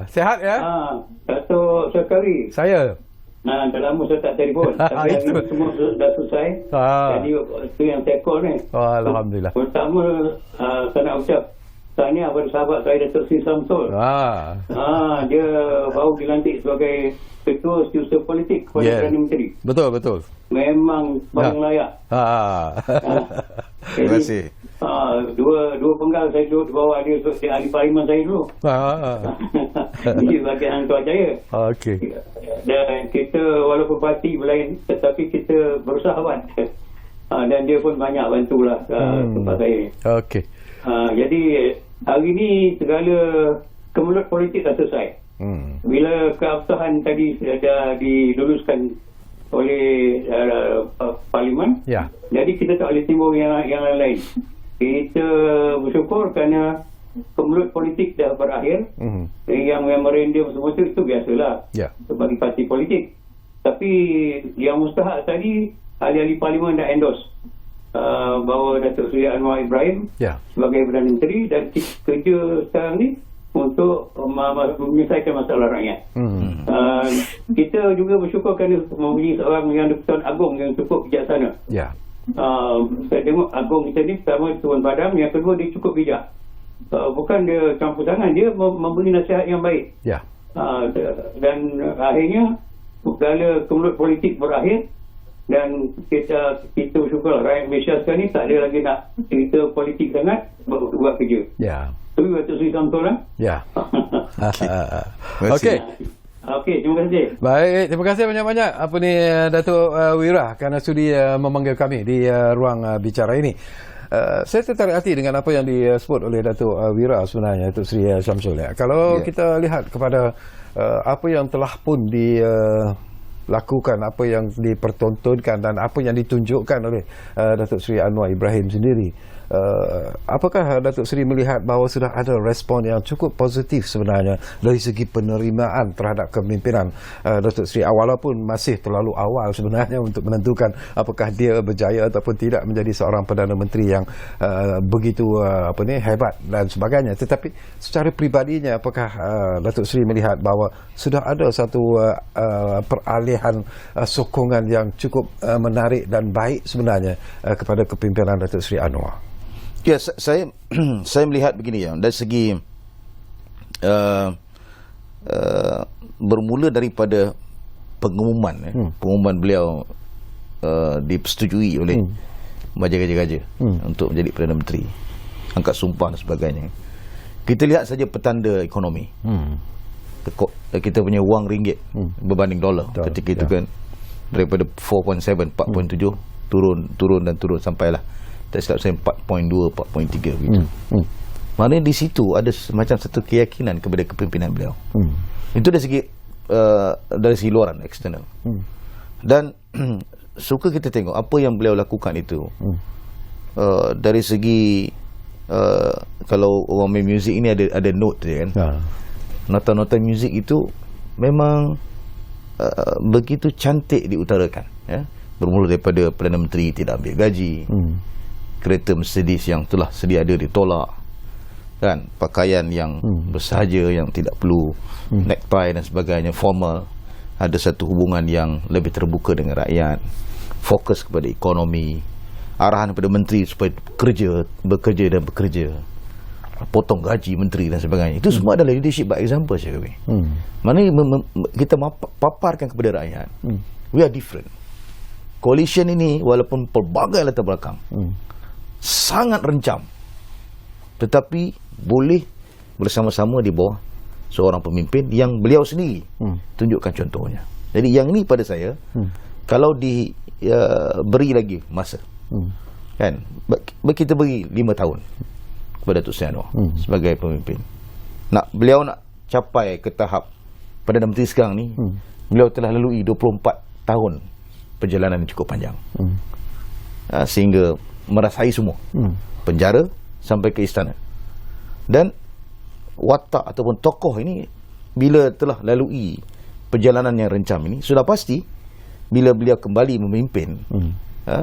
Sihat ya? Datuk Sekari. Saya. Dah lama saya tak telefon. Tapi hari ini semua dah selesai. Jadi itu yang saya call ni. Alhamdulillah. Pertama, saya nak ucap tahniah kepada sahabat saya Datuk Seri Syamsul. Dia baru dilantik sebagai Ketua Setiausaha Politik kepada Perdana Menteri. Betul. Memang paling layak. Terima kasih. Dua penggal saya duduk di bawah dia, ahli parlimen saya dulu. Jadi bagian Tuan Jaya. Okey. Dan kita walaupun parti berlain, tetapi kita bersahabat. Dan dia pun banyak bantulah tempat saya. Okey. Jadi hari ini segala kemelut politik dah selesai. Bila keabsahan tadi dah diluluskan oleh parlimen, jadi kita tak boleh timbul yang lain-lain. Kita bersyukur kerana kemelut politik dah berakhir. Yang memorandum semua itu biasalah bagi parti politik. Tapi yang mustahak tadi, ahli-ahli parlimen dah endorse bahawa Datuk Seri Anwar Ibrahim sebagai Perdana Menteri, dan kerja sekarang ni untuk menyelesaikan masalah rakyat. Kita juga bersyukur kerana mempunyai seorang yang Tuan Agong yang cukup bijaksana. Saya tengok Agong kita ni, pertama Tuan Padang, yang kedua dia cukup bijak. Bukan dia campur tangan, dia memberi nasihat yang baik. Dan akhirnya segala kemelut politik berakhir, dan kita bersyukur rakyat Malaysia sekarang ni tak ada lagi nak cerita politik sangat, buat kerja. Itu Datuk Seri Syamsul lah. Okey. Okey, terima kasih. Baik, terima kasih banyak-banyak Datuk Wira kerana sudi memanggil kami di ruang bicara ini. Saya tertarik hati dengan apa yang disebut oleh Datuk Wira sebenarnya, Datuk Seri Syamsul. Kalau kita lihat kepada apa yang telah pun dilakukan, apa yang dipertontonkan dan apa yang ditunjukkan oleh Datuk Seri Anwar Ibrahim sendiri, apakah Datuk Seri melihat bahawa sudah ada respon yang cukup positif sebenarnya dari segi penerimaan terhadap kepimpinan Datuk Seri, walaupun masih terlalu awal sebenarnya untuk menentukan apakah dia berjaya ataupun tidak menjadi seorang Perdana Menteri yang begitu hebat dan sebagainya. Tetapi secara pribadinya, apakah Datuk Seri melihat bahawa sudah ada satu peralihan sokongan yang cukup menarik dan baik sebenarnya kepada kepimpinan Datuk Seri Anwar? Ya, saya melihat begini dari segi bermula daripada pengumuman pengumuman beliau dipersetujui oleh raja-raja untuk menjadi Perdana Menteri, angkat sumpah dan sebagainya. Kita lihat saja petanda ekonomi. Kita punya wang ringgit berbanding dolar ketika itu kan daripada 4.7, 4.7 turun sampailah tak silap saya 4.2, 4.3 gitu. Maknanya di situ ada semacam satu keyakinan kepada kepimpinan beliau. Itu dari segi luaran, eksternal. Dan suka kita tengok apa yang beliau lakukan itu. Dari segi kalau orang main muzik ini ada note dia kan. Nota-nota muzik itu memang begitu cantik diutarakan, bermula daripada Perdana Menteri tidak ambil gaji, kereta Mercedes yang telah sedia ada ditolak, kan, pakaian yang bersahaja yang tidak perlu necktie dan sebagainya, formal, ada satu hubungan yang lebih terbuka dengan rakyat, fokus kepada ekonomi, arahan kepada menteri supaya bekerja dan bekerja. potong gaji menteri dan sebagainya. Itu semua adalah leadership by example, saya kata. Maknanya kita paparkan kepada rakyat, we are different. Coalition ini walaupun pelbagai latar belakang, sangat rencam, tetapi boleh bersama-sama di bawah seorang pemimpin yang beliau sendiri tunjukkan contohnya. Jadi yang ini pada saya, kalau beri lagi masa, kan, kita beri 5 tahun kepada Datuk Seri Anwar sebagai pemimpin. Beliau nak capai ke tahap Perdana Menteri sekarang ni, beliau telah lalui 24 tahun perjalanan yang cukup panjang, sehingga merasai semua, penjara sampai ke istana. Dan watak ataupun tokoh ini bila telah lalui perjalanan yang rencam ini, sudah pasti bila beliau kembali memimpin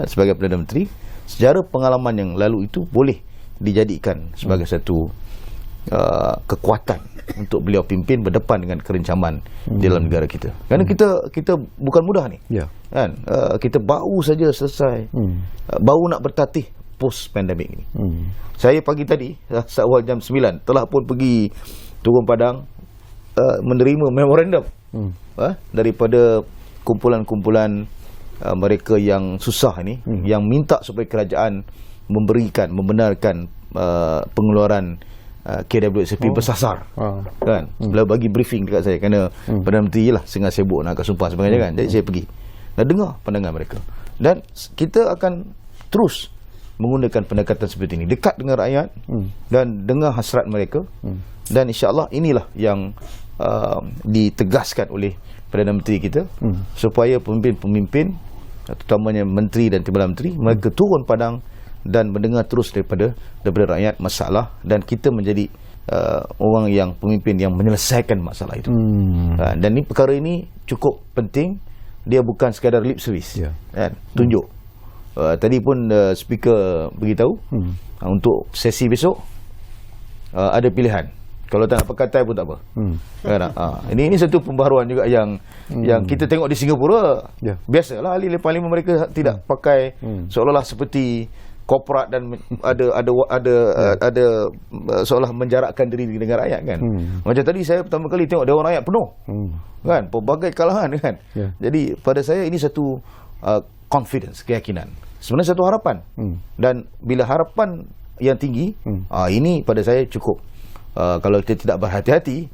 sebagai Perdana Menteri, sejarah pengalaman yang lalu itu boleh dijadikan sebagai satu kekuatan untuk beliau pimpin berdepan dengan kerencaman di dalam negara kita. Kerana kita bukan mudah ni, kan? Kita baru saja selesai, baru nak bertatih post pandemik ni. Saya pagi tadi awal jam 9 telah pun pergi turun padang menerima memorandum daripada kumpulan-kumpulan mereka yang susah ini, yang minta supaya kerajaan membenarkan pengeluaran KWSP bersasar, kan. Beliau bagi briefing dekat saya kerana Perdana Menteri lah tengah sibuk nak sumpah sebagainya, kan. Jadi saya pergi dan dengar pandangan mereka, dan kita akan terus menggunakan pendekatan seperti ini, dekat dengan rakyat dan dengar hasrat mereka, dan insya-Allah inilah yang ditegaskan oleh Perdana Menteri kita, supaya pemimpin-pemimpin terutamanya menteri dan timbalan menteri, mereka turun padang dan mendengar terus daripada rakyat masalah, dan kita menjadi orang yang pemimpin yang menyelesaikan masalah itu. Dan ini perkara ini cukup penting, dia bukan sekadar lip service, kan, tunjuk. Tadi pun speaker beritahu untuk sesi besok ada pilihan. Kalau tak nak pakai tie pun tak apa. Kan? Ini satu pembaharuan juga yang kita tengok di Singapura. Biasalah ahli parlimen mereka tidak pakai seolah-olah seperti korporat dan ada seolah menjarakkan diri dengan rakyat, kan. Macam tadi saya pertama kali tengok Dewan Rakyat penuh, kan, pelbagai kalangan, kan. Jadi pada saya ini satu confidence, keyakinan, sebenarnya satu harapan. Dan bila harapan yang tinggi, ini pada saya cukup. Kalau kita tidak berhati-hati,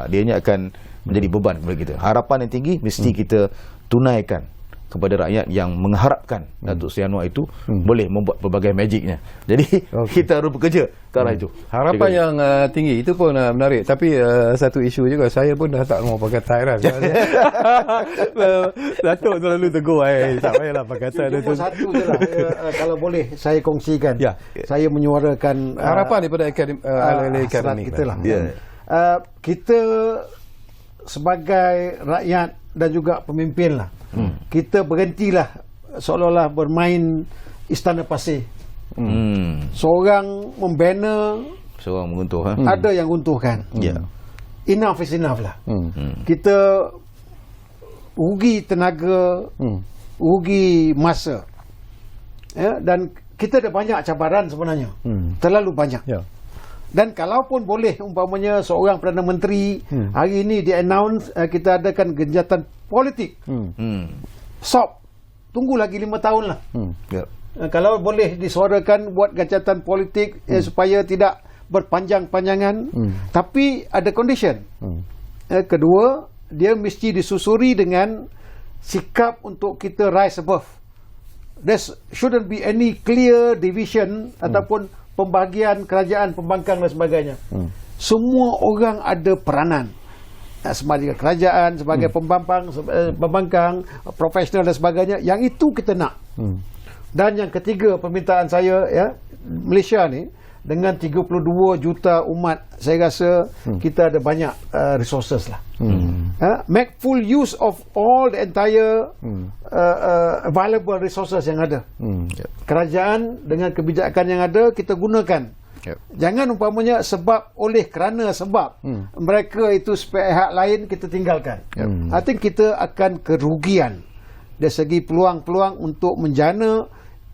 dianya akan menjadi beban kepada kita. Harapan yang tinggi mesti kita tunaikan kepada rakyat yang mengharapkan Datuk Seri Anwar itu boleh membuat pelbagai magicnya. Jadi kita harus bekerja ke arah itu. Harapan yang tinggi itu pun menarik. Tapi satu isu juga, saya pun dah tak mau pakai tie dah. Datuk selalu tegur, tak payahlah pakai tie. Cuma satu je lah, kalau boleh saya kongsikan. Saya menyuarakan harapan daripada akademik kita lah. Kita sebagai rakyat dan juga pemimpin lah, kita berhentilah seolah-olah bermain istana pasir. Seorang membina, seorang menguntuh, ada yang untuhkan. Enough is enough lah. Kita rugi tenaga, rugi masa, dan kita ada banyak cabaran sebenarnya, terlalu banyak. Dan kalaupun boleh umpamanya seorang Perdana Menteri hari ini dia announce kita adakan genjatan politik, stop, tunggu lagi 5 tahun lah. Kalau boleh disuarakan buat genjatan politik supaya tidak berpanjang-panjangan, tapi ada condition. Kedua, dia mesti disusuri dengan sikap untuk kita rise above. There shouldn't be any clear division ataupun pembahagian kerajaan, pembangkang dan sebagainya. Semua orang ada peranan, sebagai kerajaan, sebagai pembangkang, profesional dan sebagainya. Yang itu kita nak. Dan yang ketiga, permintaan saya, Malaysia ni dengan 32 juta umat, saya rasa kita ada banyak resources lah. Make full use of all the entire available resources yang ada. Kerajaan dengan kebijakan yang ada kita gunakan. Jangan umpamanya kerana sebab mereka itu pihak lain kita tinggalkan. I think kita akan kerugian dari segi peluang-peluang untuk menjana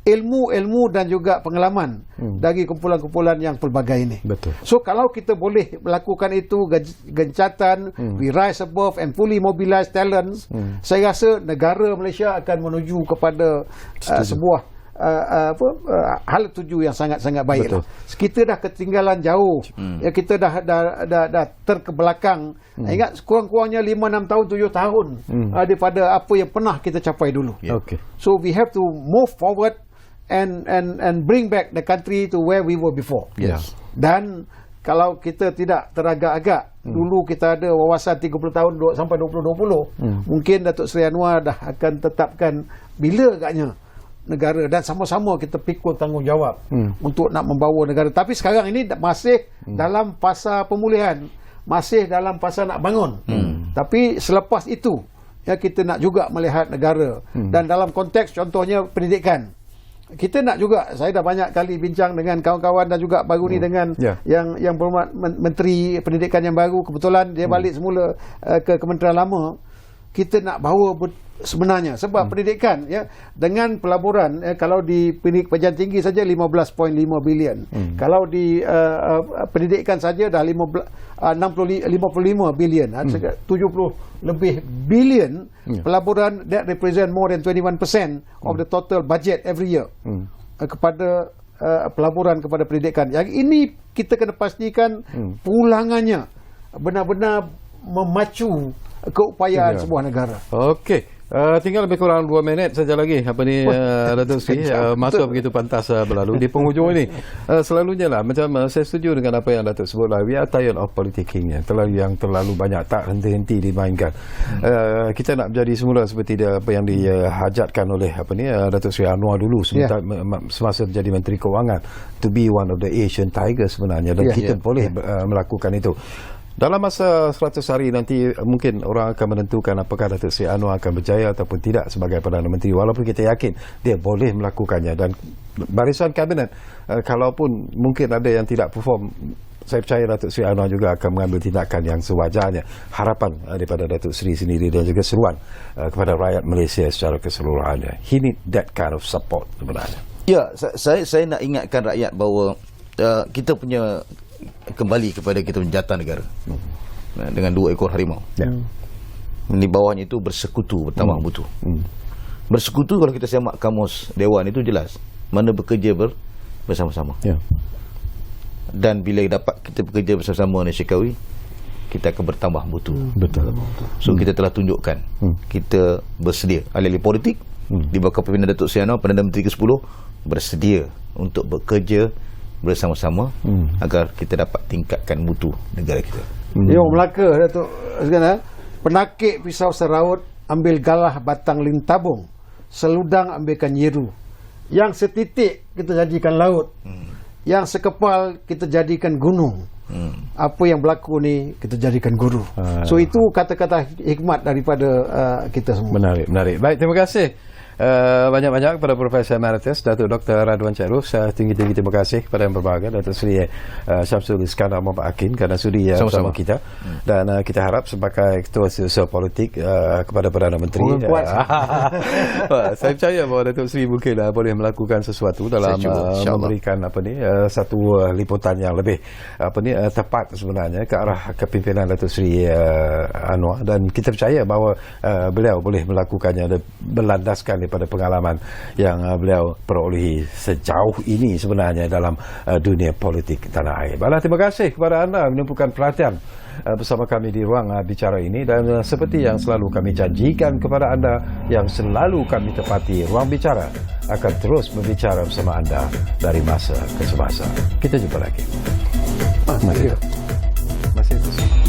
ilmu-ilmu dan juga pengalaman dari kumpulan-kumpulan yang pelbagai ini. Betul. So kalau kita boleh melakukan itu gencatan, we rise above and fully mobilize talents, saya rasa negara Malaysia akan menuju kepada sebuah hal tuju yang sangat-sangat baik. Kita dah ketinggalan jauh. Ya, kita dah terkebelakang. Ingat kurang-kurangnya 5-6 tahun 7 tahun daripada apa yang pernah kita capai dulu. Okay. So we have to move forward and bring back the country to where we were before. Yes. Dan kalau kita tidak teragak-agak, dulu kita ada wawasan 30 tahun sampai 2020, mungkin Datuk Seri Anwar dah akan tetapkan bila agaknya negara, dan sama-sama kita pikul tanggungjawab untuk nak membawa negara. Tapi sekarang ini masih dalam fasa pemulihan, masih dalam fasa nak bangun. Tapi selepas itu, ya, kita nak juga melihat negara. Dan dalam konteks contohnya pendidikan, kita nak juga, saya dah banyak kali bincang dengan kawan-kawan dan juga baru ni dengan yang berhormat Menteri Pendidikan yang baru, kebetulan dia balik semula ke Kementerian Lama. Kita nak bawa sebenarnya sebab pendidikan, ya, dengan pelaburan, kalau di pendidikan tinggi saja 15.5 bilion. Kalau di pendidikan saja dah 55 bilion, 70 lebih bilion pelaburan, that represent more than 21% of the total budget every year kepada pelaburan, kepada pendidikan. Yang ini kita kena pastikan pulangannya benar-benar memacu keupayaan sebuah negara. Okey. Tinggal lebih kurang 2 minit saja lagi Datuk Seri, masa begitu pantas berlalu di penghujung ini. Selalunya lah, macam saya setuju dengan apa yang Datuk sebut lah, we are tired of politicking yang terlalu banyak, tak henti-henti dimainkan. Kita nak menjadi semula seperti apa yang dihajatkan oleh Datuk Seri Anwar dulu semasa menjadi Menteri Kewangan, to be one of the Asian Tigers sebenarnya, dan kita boleh melakukan itu. Dalam masa 100 hari nanti, mungkin orang akan menentukan apakah Datuk Seri Anwar akan berjaya ataupun tidak sebagai Perdana Menteri, walaupun kita yakin dia boleh melakukannya. Dan barisan kabinet, kalaupun mungkin ada yang tidak perform, saya percaya Datuk Seri Anwar juga akan mengambil tindakan yang sewajarnya. Harapan daripada Datuk Seri sendiri dan juga seruan kepada rakyat Malaysia secara keseluruhannya. He need that kind of support sebenarnya. Ya, saya nak ingatkan rakyat bahawa kita punya kembali kepada kita menjata negara dengan 2 ekor harimau. Di bawahnya itu bersekutu, bertambah mutu. Bersekutu, kalau kita semak kamus Dewan itu jelas, mana bekerja bersama-sama. Dan bila dapat kita bekerja bersama-sama dengan Syekawi, kita akan bertambah mutu. Betul. So kita telah tunjukkan kita bersedia. Ahli-ahli politik di bawah kepimpinan Datuk Seri Anwar, Perdana Menteri ke-10, bersedia untuk bekerja bersama-sama agar kita dapat tingkatkan mutu negara kita. Yo, Melaka, Datuk Segana, penakik pisau seraut, ambil galah batang lintabung, seludang ambilkan nyiru. Yang setitik kita jadikan laut, yang sekepal kita jadikan gunung. Apa yang berlaku ni kita jadikan guru. So itu kata-kata hikmat daripada kita semua. Menarik. Baik, terima kasih banyak-banyak kepada Profesor Emeritus Datuk Dr. Radwan Chairuf. Tinggi-tinggi terima kasih kepada yang berbahagia, Datuk Seri Syamsul Iskandar Muhammad Hakim, kerana sudi bersama kita. Dan kita harap sebagai ketua setiausaha politik kepada Perdana Menteri, saya percaya bahawa Datuk Seri mungkin boleh melakukan sesuatu dalam memberikan satu liputan yang lebih tepat sebenarnya ke arah kepimpinan Datuk Seri Anwar, dan kita percaya bahawa beliau boleh melakukannya berlandaskan daripada pengalaman yang beliau perolehi sejauh ini sebenarnya dalam dunia politik tanah air. Baiklah, terima kasih kepada anda menumpukan perhatian bersama kami di ruang bicara ini, dan seperti yang selalu kami janjikan kepada anda, yang selalu kami tepati, ruang bicara akan terus berbicara bersama anda dari masa ke semasa. Kita jumpa lagi. Masih itu.